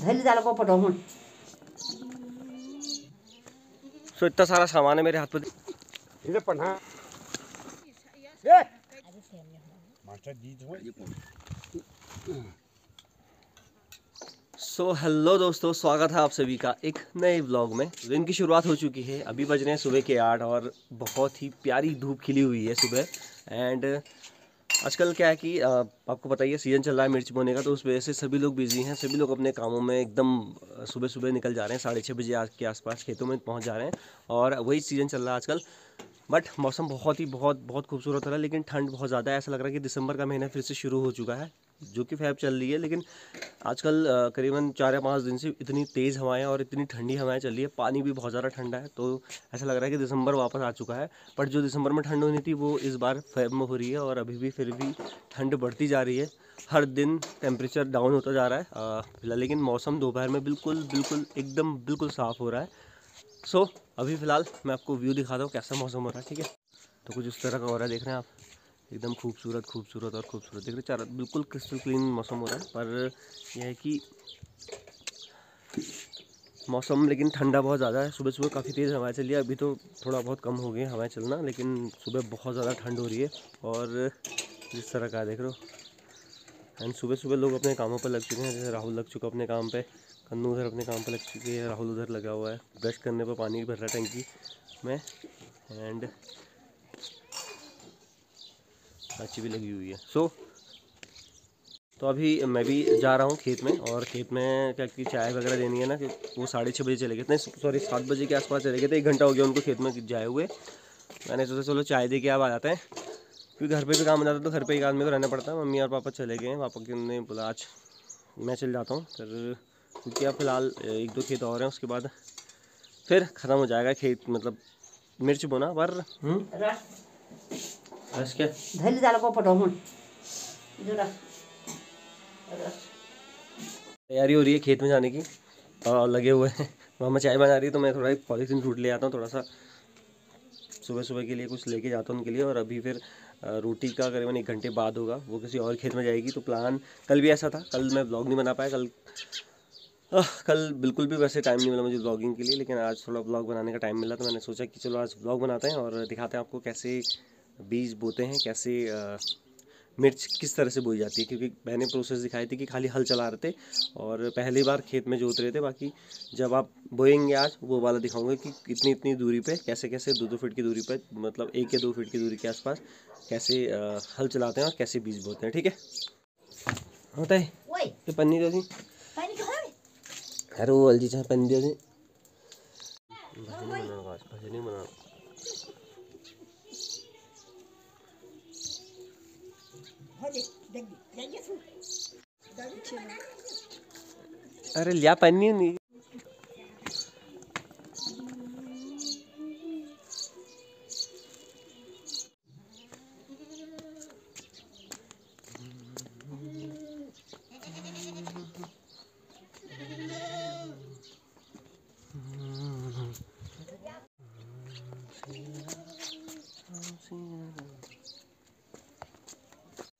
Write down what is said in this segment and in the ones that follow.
धैल जाला को पटो हूं। सो इतना सारा सामान है मेरे हाथ पे। इधर पन्हा ए मास्टर जी जो सो हेलो दोस्तों, स्वागत है आप सभी का एक नए व्लॉग में। दिन की शुरुआत हो चुकी है, अभी बज रहे हैं सुबह के 8 और बहुत ही प्यारी धूप खिली हुई है सुबह। एंड आजकल क्या है कि आपको पता ही है सीज़न चल रहा है मिर्च बोने का, तो उस वजह से सभी लोग बिजी हैं। सभी लोग अपने कामों में एकदम सुबह सुबह निकल जा रहे हैं, 6:30 बजे के आसपास खेतों में पहुंच जा रहे हैं और वही सीज़न चल रहा है आजकल। बट मौसम बहुत खूबसूरत हो रहा है, लेकिन ठंड बहुत ज़्यादा है। ऐसा लग रहा है कि दिसंबर का महीना फिर से शुरू हो चुका है, जो कि फैब चल रही है। लेकिन आजकल करीबन 4 या 5 दिन से इतनी तेज़ हवाएं और इतनी ठंडी हवाएं चल रही है, पानी भी बहुत ज़्यादा ठंडा है। तो ऐसा लग रहा है कि दिसंबर वापस आ चुका है। बट जो दिसंबर में ठंड होनी थी वो इस बार फैब में हो रही है और अभी भी फिर भी ठंड बढ़ती जा रही है। हर दिन टेम्परेचर डाउन होता जा रहा है फिलहाल। लेकिन मौसम दोपहर में बिल्कुल साफ़ हो रहा है। सो अभी फ़िलहाल मैं आपको व्यू दिखाता हूँ कैसा मौसम हो रहा है, ठीक है। तो कुछ इस तरह का हो रहा है, देख रहे हैं आप, एकदम खूबसूरत देख रहे चार बिल्कुल क्रिस्टल क्लीन मौसम हो रहा है। पर यह है कि मौसम लेकिन ठंडा बहुत ज़्यादा है। सुबह सुबह काफ़ी तेज़ हवाएं चली है, अभी तो थोड़ा बहुत कम हो गई हवाएं चलना, लेकिन सुबह बहुत ज़्यादा ठंड हो रही है। और जिस तरह का देख रहे हो, एंड सुबह सुबह लोग अपने कामों पर लग चुके हैं। जैसे राहुल लग चुका अपने काम पे, कन्नू उधर अपने काम पर लग चुकी है, राहुल उधर लगा हुआ है ब्रश करने पर, पानी भर रहा है टंकी में। एंड अच्छी भी लगी हुई है। तो अभी मैं भी जा रहा हूँ खेत में, और खेत में क्या कि चाय वगैरह देनी है ना, कि वो 6:30 बजे चले गए थे, सॉरी 7 बजे के आसपास चले गए थे। 1 घंटा हो गया उनको खेत में जाए हुए। मैंने सोचा चलो चाय दे के अब आ जाते हैं, क्योंकि घर पे भी काम हो जाता है, तो घर पे एक आदमी को रहना पड़ता है। मम्मी और पापा चले गए हैं, पापा के ने बोला आज मैं चल जाता हूँ फिर, क्योंकि अब फिलहाल 1-2 खेत और हैं, उसके बाद फिर ख़त्म हो जाएगा खेत, मतलब मिर्च बोना। पर रस क्या धैल जाला को पटो हूं। तैयारी हो रही है खेत में जाने की, लगे हुए हैं। मामा चाय बना रही है, तो मैं थोड़ा एक पॉलीथीन फ्रूट ले आता हूँ, थोड़ा सा सुबह सुबह के लिए कुछ लेके जाता हूँ उनके लिए। और अभी फिर रोटी का करीबन 1 घंटे बाद होगा, वो किसी और खेत में जाएगी। तो प्लान कल भी ऐसा था, कल मैं ब्लॉग नहीं बना पाया। कल बिल्कुल भी वैसे टाइम नहीं मिला मुझे ब्लॉगिंग के लिए, लेकिन आज थोड़ा ब्लॉग बनाने का टाइम मिला, तो मैंने सोचा कि चलो आज ब्लॉग बनाते हैं और दिखाते हैं आपको कैसे बीज बोते हैं, कैसे मिर्च किस तरह से बोई जाती है। क्योंकि मैंने प्रोसेस दिखाई थी कि खाली हल चला रहे थे और पहली बार खेत में जोत रहे थे। बाकी जब आप बोएंगे आज वो वाला दिखाऊंगा कि इतनी दूरी पे कैसे 2-2 फीट की दूरी पे, मतलब 1 या 2 फीट की दूरी के आसपास कैसे हल चलाते हैं और कैसे बीज बोते हैं, ठीक है। होता है तो पन्नी दो दी, अरे वो अलजी चाहे पन्नी दो दी, भजन बना। अरे लिया पन्नी नहीं।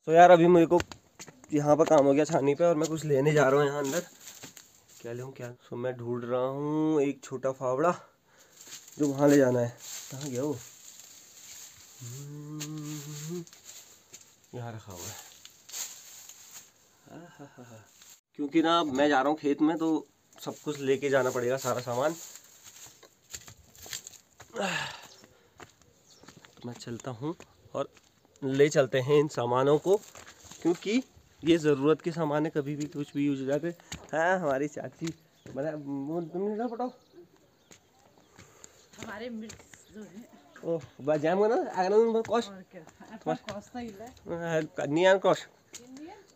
तो यार अभी मेरे को यहाँ पर काम हो गया छानी पे, और मैं कुछ लेने जा रहा हूँ यहाँ अंदर। क्या लूँ क्या? सो मैं ढूंढ रहा हूँ एक छोटा फावड़ा जो वहाँ ले जाना है। कहाँ गया वो? यहाँ रखा हुआ है। क्योंकि ना मैं जा रहा हूँ खेत में, तो सब कुछ लेके जाना पड़ेगा, सारा सामान। तो मैं चलता हूँ और ले चलते हैं इन सामानों को, क्योंकि ये ज़रूरत के सामान है, कभी भी कुछ भी यूज हो जाते। हाँ हमारी चाची बना तुमने ना पटाओ हमारे मिर्च जो है ओ बजाम ना आगना में कॉस्ट और क्या अपन कोस्ता ही ले कन्या कॉस्ट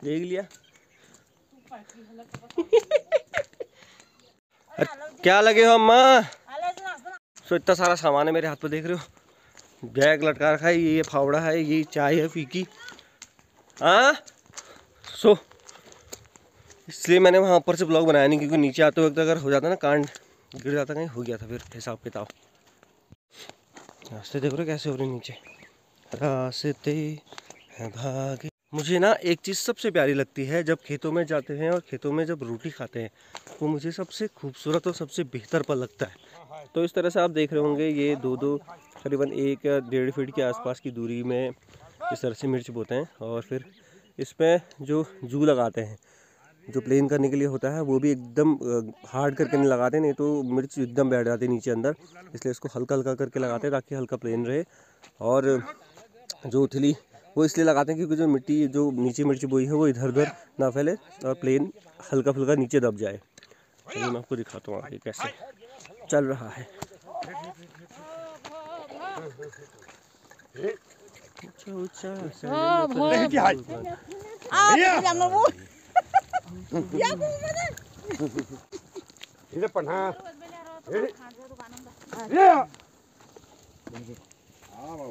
देख लिया। क्या लगे हो अम्मा? सो इतना सारा सामान है मेरे हाथ पे, देख रहे हो। बैग लटका रखा है, ये फावड़ा है, ये चाय है फीकी। हाँ सो इसलिए मैंने वहाँ ऊपर से ब्लॉग बनाया नहीं, क्योंकि नीचे आते वक्त अगर हो जाता ना, कांड गिर जाता, कहीं हो गया था फिर हिसाब किताब। रास्ते देख रहे कैसे हो रहे नीचे, रास्ते हैं भागे। मुझे ना एक चीज़ सबसे प्यारी लगती है जब खेतों में जाते हैं और खेतों में जब रोटी खाते हैं, वो मुझे सबसे खूबसूरत और सबसे बेहतर पल लगता है। तो इस तरह से आप देख रहे होंगे ये दो करीबन 1 या 1.5 फीट के आसपास की दूरी में इस तरह से मिर्च बोते हैं और फिर इसमें जो जू लगाते हैं जो प्लेन करने के लिए होता है वो भी एकदम हार्ड करके नहीं लगाते, नहीं तो मिर्च एकदम बैठ जाती है नीचे अंदर, इसलिए इसको हल्का हल्का करके लगाते हैं ताकि हल्का प्लेन रहे। और जो उथली वो इसलिए लगाते हैं क्योंकि जो मिट्टी जो नीचे मिर्च बोई है वो इधर उधर ना फैले और प्लेन हल्का फुल्का नीचे दब जाए। तो मैं आपको दिखाता हूँ आगे कैसे चल रहा है। Ini panah.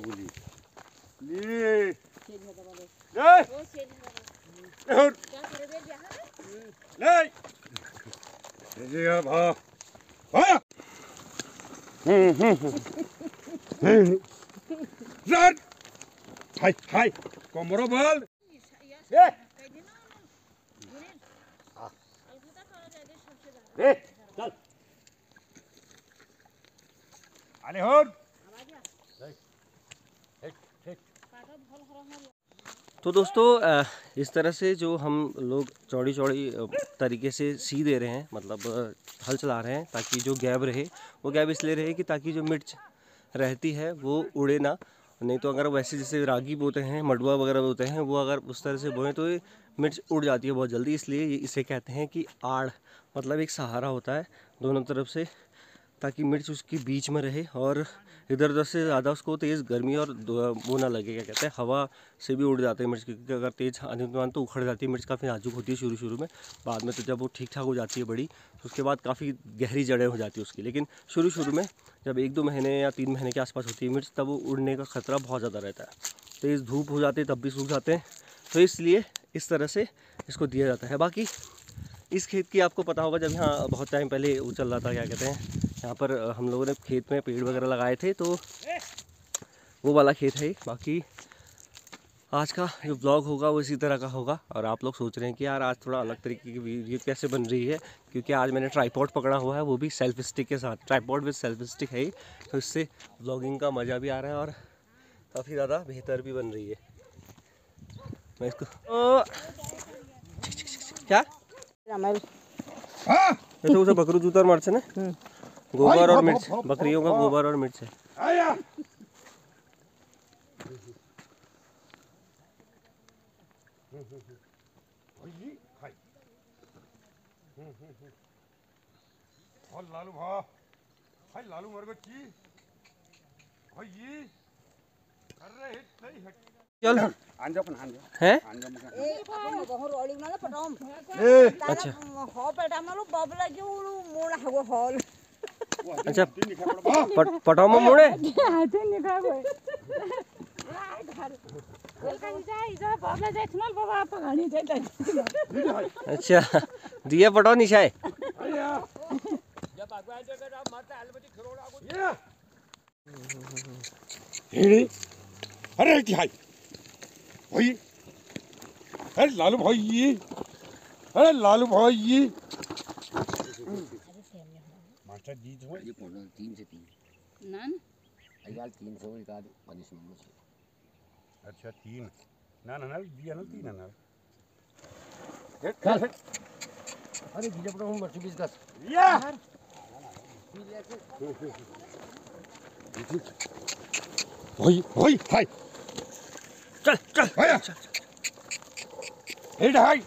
Boleh. Nih. Nih. Nih. Ini apa? Ah. Run. Hai. Komoro bal. Eh. चल आले हो। तो दोस्तों इस तरह से जो हम लोग चौड़ी चौड़ी तरीके से सी दे रहे हैं, मतलब हल चला रहे हैं ताकि जो गैप रहे वो गैप इसलिए रहे कि ताकि जो मिर्च रहती है वो उड़े ना। नहीं तो अगर वैसे जैसे रागी बोते हैं, मडुआ वगैरह बोते हैं, वो अगर उस तरह से बोएं तो ये मिर्च उड़ जाती है बहुत जल्दी। इसलिए इसे कहते हैं कि आड़, मतलब एक सहारा होता है दोनों तरफ से ताकि मिर्च उसकी बीच में रहे और इधर उधर से ज़्यादा उसको तेज़ गर्मी और वो ना लगे, क्या कहते हैं, हवा से भी उड़ जाते हैं मिर्च, क्योंकि अगर तेज़ आंधी तूफान तो उखड़ जाती है मिर्च, काफ़ी नाजुक होती है शुरू में। बाद में तो जब वो ठीक ठाक हो जाती है बड़ी तो उसके बाद काफ़ी गहरी जड़ें हो जाती है उसकी। लेकिन शुरू में जब 1-2 महीने या 3 महीने के आसपास होती है मिर्च, तब वो उड़ने का खतरा बहुत ज़्यादा रहता है। तेज़ धूप हो जाती है तब भी सूख जाते हैं, तो इसलिए इस तरह से इसको दिया जाता है। बाकी इस खेत की आपको पता होगा, जब यहाँ बहुत टाइम पहले वो चल रहा था, क्या कहते हैं, यहाँ पर हम लोगों ने खेत में पेड़ वगैरह लगाए थे, तो वो वाला खेत है। बाकी आज का जो ब्लॉग होगा वो इसी तरह का होगा। और आप लोग सोच रहे हैं कि यार आज थोड़ा अलग तरीके की वीडियो कैसे बन रही है, क्योंकि आज मैंने ट्राइपॉड पकड़ा हुआ है, वो भी सेल्फ स्टिक के साथ। ट्राइपॉड विद सेल्फ स्टिक है, तो इससे ब्लॉगिंग का मज़ा भी आ रहा है और काफ़ी ज़्यादा बेहतर भी बन रही है। मैं इसको क्या ऐसे उसे बकरू जूतर मर्च है ना, गोबर और मिर्च, बकरियों का गोबर और मिर्च है। आया लालू भा हाय लालू मर गई अरे नहीं हट चल आंजा पण आंजा हैं ए बहुत रोली ना पटम ए अच्छा हो पेटा मालू बबला जो मोड़ हगो हॉल अच्छा पटामा मोड़े हाथे निका गए घर कल जाई जा बबला जाई थनल बाबा आप घणी जाई। अच्छा दिया पटाओ निशाए जब अगवा जगह आप मारते अलबती खरोड़ा को ये अरे क्या भाई अरे लालू भाई अरे लालू भाई मास्टर जी जो ये 3 से 3 नन अयाल 300 एक आध पनिशमेंट में अच्छा 3 ना ना ना दिया ना 3 ना चल अरे बीजे पड़ो हम 20 का या भाई भाई हाय चल चल आया हेड हाय।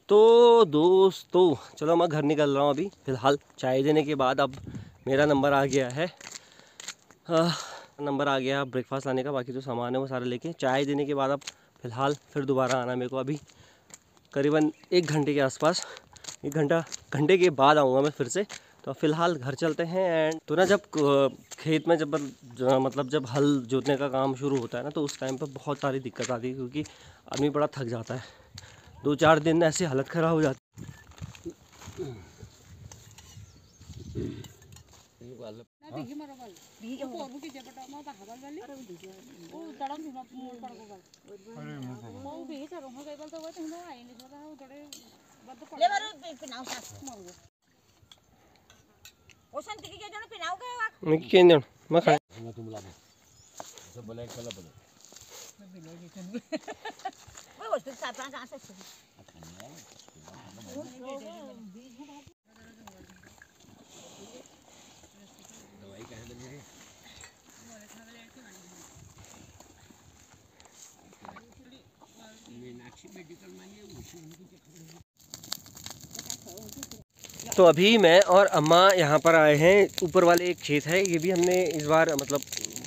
तो दोस्तों चलो मैं घर निकल रहा हूँ अभी फ़िलहाल। चाय देने के बाद अब मेरा नंबर आ गया है, नंबर आ गया ब्रेकफास्ट लाने का। बाकी जो सामान है वो सारा लेके चाय देने के बाद अब फ़िलहाल फिर दोबारा आना मेरे को। अभी करीबन 1 घंटे के आसपास, 1 घंटे के बाद आऊँगा मैं फिर से। तो फ़िलहाल घर चलते हैं। एंड तो ना जब खेत में जब हल जोतने का काम शुरू होता है ना, तो उस टाइम पर बहुत सारी दिक्कत आती है, क्योंकि आदमी बड़ा थक जाता है। 2-4 दिन ऐसे हालत ख़राब हो जाती है। निकाल लो। ना दिखी मारो बल दिखी के पोरबु की जपटा मा भागल वाली ओ तड़म दिमा मोर पड़ को बल ओ भी सरो हो गई बल तो वो तुम आई नहीं छोटा वो थोड़े बद पड़ ले मारो पिनाओ साथ मर गए ओ संती के जण पिनाओ के मैं केन जण मैं खाए तुम ला सब ब्लैक कलर बोले वो वस्तु साथ पांच आसे दवाई कहाँ बनी है? मीनाक्षी मेडिकल मानिए उसी उनकी तो अभी मैं और अम्मा यहाँ पर आए हैं। ऊपर वाले एक खेत है, ये भी हमने इस बार मतलब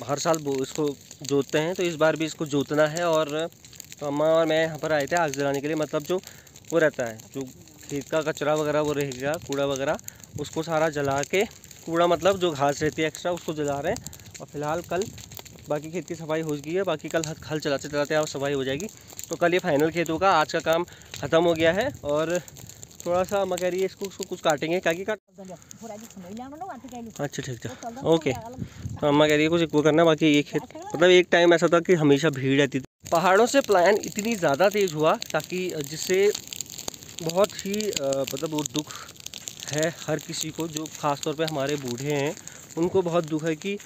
हर साल इसको जोतते हैं, तो इस बार भी इसको जोतना है। और तो अम्मा और मैं यहाँ पर आए थे आग जलाने के लिए। मतलब जो वो रहता है, जो खेत का कचरा वगैरह वो रहेगा, कूड़ा वगैरह, उसको सारा जला के, कूड़ा मतलब जो घास रहती है एक्स्ट्रा, उसको जला रहे हैं। और फिलहाल कल बाकी खेत की सफाई हो गई है, बाकी कल हल चलाते चलाते और सफाई हो जाएगी। तो कल ये फाइनल खेत होगा। आज का काम ख़त्म हो गया है और थोड़ा सा अम्मा कह रही है इसको कुछ काटेंगे। क्या काट अच्छा ठीक है ओके। तो अम्मा कह रही है कुछ वो करना। बाकी ये खेत मतलब एक टाइम ऐसा था कि हमेशा भीड़ रहती थी। पहाड़ों से प्लान इतनी ज़्यादा तेज़ हुआ ताकि जिससे बहुत ही मतलब वो दुख है हर किसी को, जो ख़ास तौर पे हमारे बूढ़े हैं उनको बहुत दुख है कि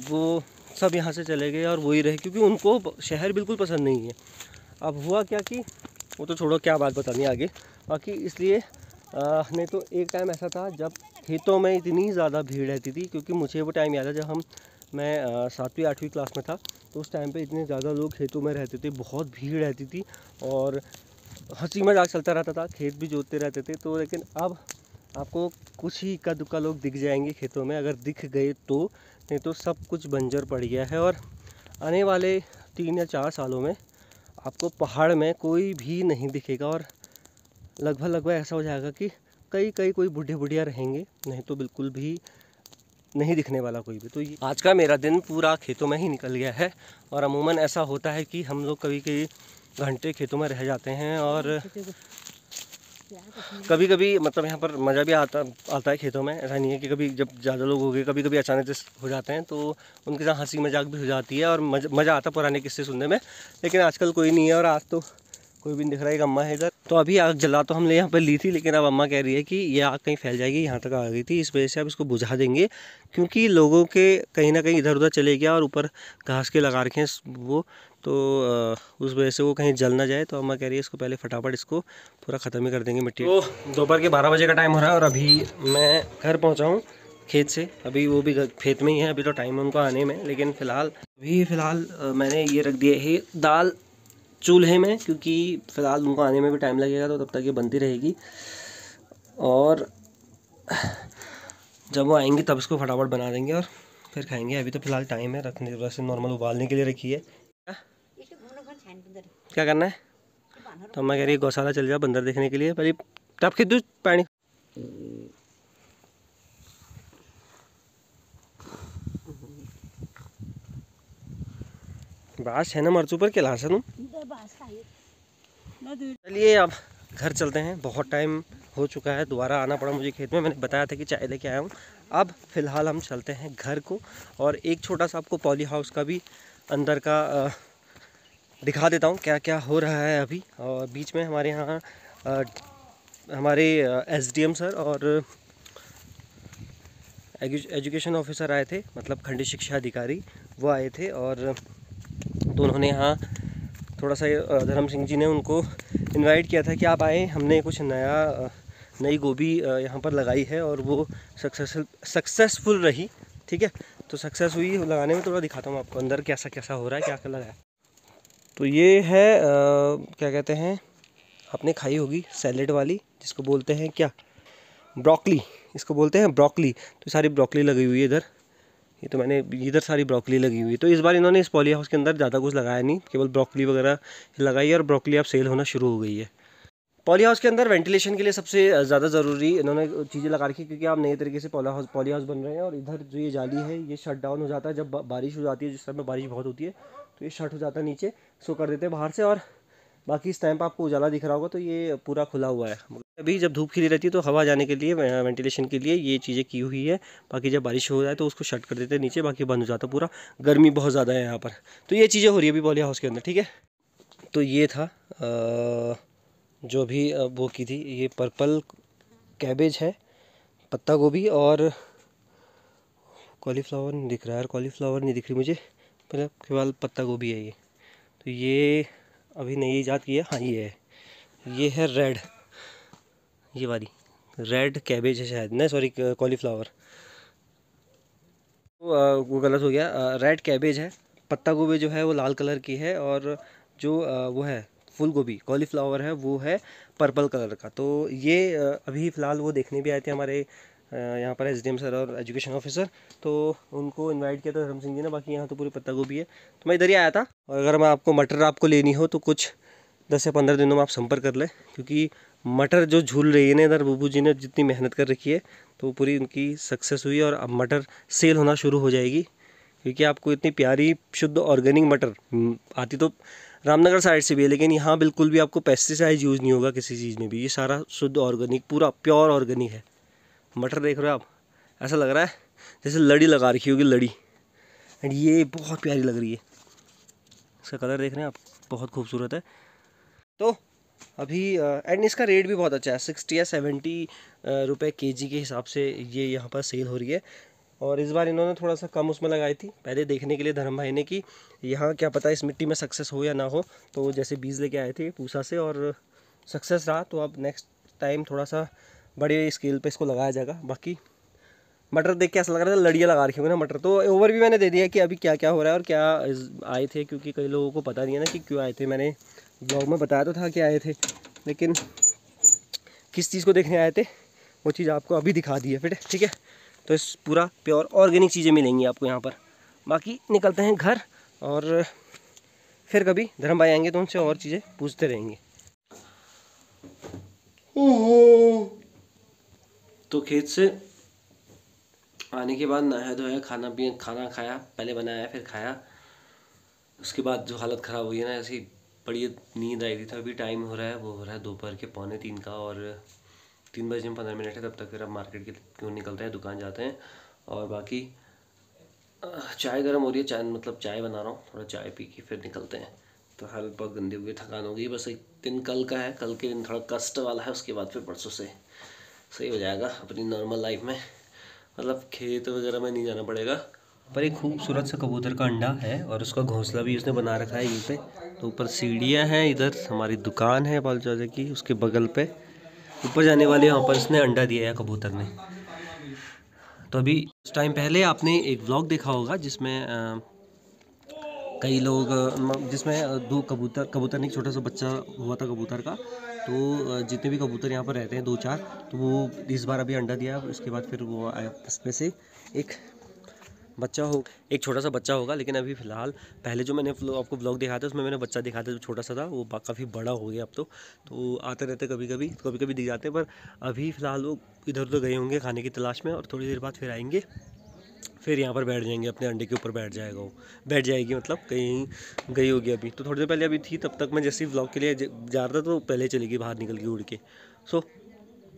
वो सब यहाँ से चले गए और वही रहे, क्योंकि उनको शहर बिल्कुल पसंद नहीं है। अब हुआ क्या कि वो तो छोड़ो, क्या बात बतानी आगे। बाकी इसलिए नहीं तो एक टाइम ऐसा था जब खेतों में इतनी ज़्यादा भीड़ रहती थी, क्योंकि मुझे वो टाइम याद है जब मैं 7वीं 8वीं क्लास में था, तो उस टाइम पे इतने ज़्यादा लोग खेतों में रहते थे, बहुत भीड़ रहती थी और हंसी मजाक चलता रहता था, खेत भी जोतते रहते थे। तो लेकिन अब आपको कुछ ही इक्का दुक्का लोग दिख जाएंगे खेतों में, अगर दिख गए तो, नहीं तो सब कुछ बंजर पड़ गया है। और आने वाले 3 या 4 सालों में आपको पहाड़ में कोई भी नहीं दिखेगा और लगभग ऐसा हो जाएगा कि कई कोई बूढ़े बुढ़िया रहेंगे, नहीं तो बिल्कुल भी नहीं दिखने वाला कोई भी। तो आज का मेरा दिन पूरा खेतों में ही निकल गया है। और अमूमन ऐसा होता है कि हम लोग कभी घंटे खेतों में रह जाते हैं और कभी मतलब यहाँ पर मज़ा भी आता है खेतों में। ऐसा नहीं है कि कभी जब ज़्यादा लोग हो गए, कभी अचानक से हो जाते हैं तो उनके साथ हंसी मजाक भी हो जाती है और मज़ा आता पुराने किस्से सुनने में। लेकिन आजकल कोई नहीं है और आज तो कोई भी नहीं दिख रहा है। अम्मा है इधर। तो अभी आग जला तो हमने यहाँ पर ली थी, लेकिन अब अम्मा कह रही है कि ये आग कहीं फैल जाएगी, यहाँ तक आ गई थी, इस वजह से अब इसको बुझा देंगे, क्योंकि लोगों के कहीं ना कहीं इधर उधर चले गया और ऊपर घास के लगा रखे हैं वो, तो उस वजह से वो कहीं जल ना जाए। तो अम्मा कह रही है इसको पहले फटाफट इसको पूरा ख़त्म ही कर देंगे मिट्टी। तो दोपहर के 12 बजे का टाइम हो रहा है और अभी मैं घर पहुँचा हूँ खेत से। अभी वो भी खेत में ही है, अभी तो टाइम है उनको आने में। लेकिन फ़िलहाल मैंने ये रख दिया है दाल चूल्हे में, क्योंकि फ़िलहाल उनको आने में भी टाइम लगेगा, तो तब तक ये बनती रहेगी। और जब वो आएंगे तब इसको फटाफट बना देंगे और फिर खाएंगे। अभी तो फ़िलहाल टाइम है रखने, वैसे नॉर्मल उबालने के लिए रखी है। क्या करना है? तो अम्मा कह रही है गौशाला चल जा बंदर देखने के लिए। पहले टप के दूध पानी बास है ना मर्चू पर के लाश तुम। चलिए अब घर चलते हैं, बहुत टाइम हो चुका है, दोबारा आना पड़ा मुझे खेत में। मैंने बताया था कि चाय लेके आया हूँ। अब फ़िलहाल हम चलते हैं घर को और एक छोटा सा आपको पॉली हाउस का भी अंदर का दिखा देता हूँ क्या क्या हो रहा है अभी। और बीच में हमारे यहाँ हमारे SDM सर और एजुकेशन ऑफिसर आए थे, मतलब खंड शिक्षा अधिकारी, वो आए थे। और तो उन्होंने यहाँ थोड़ा सा धर्म सिंह जी ने उनको इनवाइट किया था कि आप आए, हमने कुछ नई गोभी यहाँ पर लगाई है और वो सक्सेसफुल रही। ठीक है, तो सक्सेस हुई लगाने में। थोड़ा दिखाता हूँ आपको अंदर कैसा कैसा हो रहा है, क्या क्या लगाया। तो ये है क्या कहते हैं, आपने खाई होगी सैलेड वाली, जिसको बोलते हैं क्या, ब्रोकली, इसको बोलते हैं ब्रोकली। तो सारी ब्रोकली लगी हुई है इधर, ये तो मैंने इधर सारी ब्रोकली लगी हुई है। तो इस बार इन्होंने इस पॉली हाउस के अंदर ज़्यादा कुछ लगाया नहीं, केवल ब्रोकली वगैरह लगाई है और ब्रोकली अब सेल होना शुरू हो गई है। पॉली हाउस के अंदर वेंटिलेशन के लिए सबसे ज़्यादा ज़रूरी इन्होंने चीज़ें लगा रखी, क्योंकि आप नए तरीके से पॉली हाउस बन रहे हैं। और इधर जो ये जाली है ये शट डाउन हो जाता है जब बारिश हो जाती है, जिस समय बारिश बहुत होती है तो ये शट हो जाता है नीचे, सो कर देते हैं बाहर से। और बाकी इस टाइम पर आपको उजाला दिख रहा होगा, तो ये पूरा खुला हुआ है। अभी जब धूप खिली रहती है तो हवा जाने के लिए, वेंटिलेशन के लिए ये चीज़ें की हुई है। बाकी जब बारिश हो जाए तो उसको शट कर देते हैं नीचे, बाकी बंद हो जाता पूरा। गर्मी बहुत ज़्यादा है यहाँ पर, तो ये चीज़ें हो रही है अभी पॉली हाउस के अंदर, ठीक है। तो ये था जो भी वो की थी, ये पर्पल कैबेज है, पत्ता गोभी और कॉलीफ्लावर नहीं दिख रहा है यार, कॉलीफ्लावर नहीं दिख रही मुझे, पहले केवल पत्ता गोभी है ये। तो ये अभी नई ईजाद की है, हाँ ये है रेड, ये वाली रेड कैबेज है शायद, नहीं सॉरी कॉलीफ्लावर, वो गलत हो गया। रेड कैबेज है, पत्ता गोभी जो है वो लाल कलर की है, और जो वो है फूल गोभी कॉलीफ्लावर है वो है पर्पल कलर का। तो ये अभी फ़िलहाल वो देखने भी आए थे हमारे यहाँ पर एसडीएम सर और एजुकेशन ऑफिसर, तो उनको इनवाइट किया था धर्म सिंह जी ने। बाकी यहाँ तो पूरी पत्ता गोभी है, तो मैं इधर ही आया था। और अगर मैं आपको मटर आपको लेनी हो तो कुछ 10 से 15 दिनों में आप संपर्क कर लें, क्योंकि मटर जो झूल रही है ना इधर, बुबू जी ने जितनी मेहनत कर रखी है तो पूरी उनकी सक्सेस हुई और अब मटर सेल होना शुरू हो जाएगी। क्योंकि आपको इतनी प्यारी शुद्ध ऑर्गेनिक मटर आती तो रामनगर साइड से भी है, लेकिन यहाँ बिल्कुल भी आपको पेस्टिसाइड यूज़ नहीं होगा किसी चीज़ में भी, ये सारा शुद्ध ऑर्गेनिक पूरा प्योर ऑर्गेनिक है। मटर देख रहे हो आप, ऐसा लग रहा है जैसे लड़ी लगा रखी होगी, लड़ी। एंड ये बहुत प्यारी लग रही है, इसका कलर देख रहे हैं आप, बहुत खूबसूरत है। तो अभी एंड इसका रेट भी बहुत अच्छा है, 60 या 70 रुपये केजी के हिसाब से ये यहाँ पर सेल हो रही है। और इस बार इन्होंने थोड़ा सा कम उसमें लगाई थी, पहले देखने के लिए धर्म भाई ने कि यहाँ क्या पता इस मिट्टी में सक्सेस हो या ना हो। तो जैसे बीज लेके आए थे पूसा से और सक्सेस रहा, तो अब नेक्स्ट टाइम थोड़ा सा बड़े स्केल पे इसको लगाया जाएगा। बाकी मटर देख के ऐसा लग रहा था लड़ियाँ लगा रखी होगी ना मटर। तो ओवर भी मैंने दे दिया कि अभी क्या क्या हो रहा है और क्या आए थे, क्योंकि कई लोगों को पता नहीं है ना कि क्यों आए थे। मैंने ब्लॉग में बताया तो था कि आए थे, लेकिन किस चीज़ को देखने आए थे वो चीज़ आपको अभी दिखा दी है फिर, ठीक है। तो इस पूरा प्योर ऑर्गेनिक चीज़ें मिलेंगी आपको यहाँ पर। बाकी निकलते हैं घर, और फिर कभी धर्म भाई आएंगे तो उनसे और चीज़ें पूछते रहेंगे। तो खेत से आने के बाद नहाया धोया, खाना खाया, पहले बनाया फिर खाया। उसके बाद जो हालत ख़राब हुई है ना, ऐसी बड़ी नींद आई थी। तो अभी टाइम हो रहा है, वो हो रहा है दोपहर के 2:45 का, और 3:15 है। तब तक फिर अब मार्केट के क्यों निकलते हैं, दुकान जाते हैं। और बाकी चाय गर्म हो रही है, चाय मतलब चाय बना रहा हूँ, थोड़ा चाय पी के फिर निकलते हैं। तो हालत बहुत गंदी हो गई, थकान हो गई। बस एक दिन कल का है, कल के दिन थोड़ा कष्ट वाला है, उसके बाद फिर परसों से सही हो जाएगा अपनी नॉर्मल लाइफ में, मतलब खेत वगैरह में नहीं जाना पड़ेगा। पर एक खूबसूरत सा कबूतर का अंडा है और उसका घोंसला भी उसने बना रखा है यहीं पे। तो ऊपर सीढ़ियाँ हैं, इधर हमारी दुकान है बाल चाचा की, उसके बगल पे ऊपर जाने वाले वहाँ पर इसने अंडा दिया है कबूतर ने। तो अभी उस टाइम पहले आपने एक व्लॉग देखा होगा जिसमें कई लोग जिसमें 2 कबूतर नहीं, छोटा सा बच्चा हुआ था कबूतर का। तो जितने भी कबूतर यहाँ पर रहते हैं 2-4, तो वो इस बार अभी अंडा दिया। उसके बाद फिर वो इसमें से एक छोटा सा बच्चा होगा। लेकिन अभी फ़िलहाल पहले जो मैंने आपको ब्लॉग दिखाया था उसमें मैंने बच्चा दिखाया था जो छोटा सा था, वो काफ़ी बड़ा हो गया अब। तो आते रहते कभी कभी दिख जाते हैं। पर अभी फ़िलहाल वो इधर उधर गए होंगे खाने की तलाश में, और थोड़ी देर बाद फिर आएंगे, फिर यहाँ पर बैठ जाएंगे, अपने अंडे के ऊपर बैठ जाएगी, मतलब कहीं गई होगी अभी। तो थोड़ी देर पहले अभी थी, तब तक मैं जैसे ही व्लॉग के लिए जा रहा था तो पहले चली गई बाहर निकल के उड़ के। सो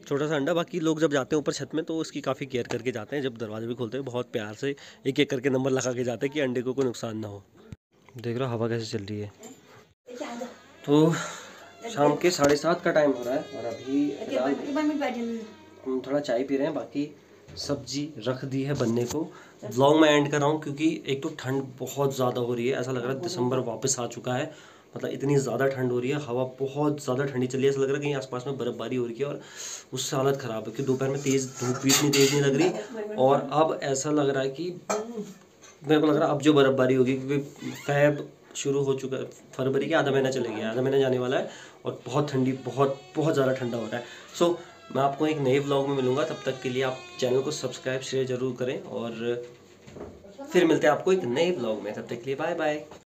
छोटा सा अंडा। बाकी लोग जब जाते हैं ऊपर छत में तो उसकी काफ़ी केयर करके जाते हैं। जब दरवाजे भी खोलते हैं बहुत प्यार से एक एक करके नंबर लगा के जाते हैं कि अंडे को कोई नुकसान ना हो। देख रहा हवा कैसे चल रही है। तो शाम के 7:30 का टाइम हो रहा है, और अभी हम थोड़ा चाय पी रहे हैं। बाकी सब्जी रख दी है बनने को। व्लॉग में एंड कर रहा हूँ क्योंकि एक तो ठंड बहुत ज़्यादा हो रही है, ऐसा लग रहा है दिसंबर वापस आ चुका है। मतलब इतनी ज़्यादा ठंड हो रही है, हवा बहुत ज़्यादा ठंडी चल रही है, ऐसा लग रहा है कहीं आसपास में बर्फ़बारी हो रही है। और उससे हालत ख़राब है कि दोपहर में तेज़ धूप भी इतनी तेज़ नहीं लग रही। और अब ऐसा लग रहा है कि मेरे को लग रहा है अब जो बर्फ़बारी होगी, क्योंकि फ़ैब शुरू हो चुका है, फरवरी के आधा महीना चले गया, आधा महीना जाने वाला है, और बहुत ठंडी बहुत ज़्यादा ठंडा हो रहा है। सो मैं आपको एक नए व्लॉग में मिलूँगा, तब तक के लिए आप चैनल को सब्सक्राइब शेयर ज़रूर करें, और फिर मिलते हैं आपको एक नए व्लॉग में। तब तक के लिए बाय बाय।